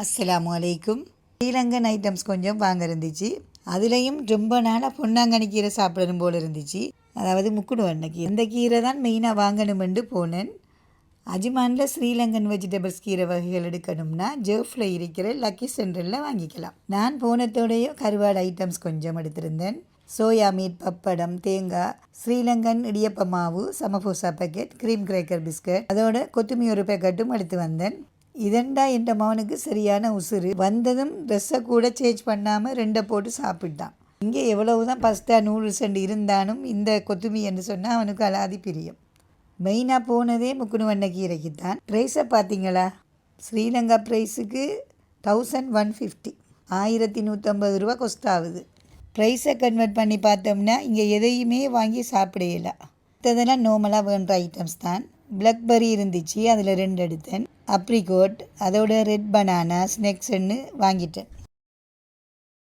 அஸ்ஸலாமு அலைக்கும். ஸ்ரீலங்கன் ஐட்டம்ஸ் கொஞ்சம் வாங்க இருந்துச்சு. அதுலேயும் ரொம்ப நாளாக பொன்னாங்கண்ணி கீரை சாப்பிடணும் போல் இருந்துச்சு. அதாவது முக்குடு வண்ண கீரை. அந்த கீரை தான் மெயினாக வாங்கணுமென்று போனேன். அஜ்மானில் ஸ்ரீலங்கன் வெஜிடபிள்ஸ் கீரை வகைகள் எடுக்கணும்னா ஜெர்ஃபில் இருக்கிற லக்கி சென்டரில் வாங்கிக்கலாம். நான் போனதோடைய கருவாடு ஐட்டம்ஸ் கொஞ்சம் எடுத்திருந்தேன். சோயா மீட், பப்படம், தேங்காய், ஸ்ரீலங்கன் இடியப்ப மாவு, சமபூசா பேக்கெட், க்ரீம் கிரேக்கர் பிஸ்கட், அதோட கொத்துமி ஒரு பேக்கெட்டும் எடுத்து வந்தேன். இதண்டா என் மகனுக்கு சரியான உசுறு. வந்ததும் ட்ரெஸ்ஸை கூட சேஞ்ச் பண்ணாமல் 2 போட்டு சாப்பிட்டான். இங்கே எவ்வளவுதான் பஸ்தா நூடுல்ஸ் இருந்தாலும் இந்த கொத்துமி என்று சொன்னால் அவனுக்கு அலாதி பிரியம். மெயினாக போனதே முக்குணு வண்ண கீரைக்கு தான். ப்ரைஸை பார்த்தீங்களா? ஸ்ரீலங்கா ப்ரைஸுக்கு 1150, 1150 ரூபா கொஸ்ட் ஆகுது. ப்ரைஸை கன்வெர்ட் பண்ணி பார்த்தோம்னா இங்கே எதையுமே வாங்கி சாப்பிடல. மற்றதெல்லாம் நார்மலாக வேண்ட ஐட்டம்ஸ் தான். பிளாக்பெர்ரி இருந்துச்சு, அதில் 2 எடுத்தேன். அப்ரிகோட், அதோட ரெட் பனானா, ஸ்நெக்ஸ்ன்னு வாங்கிட்டேன்.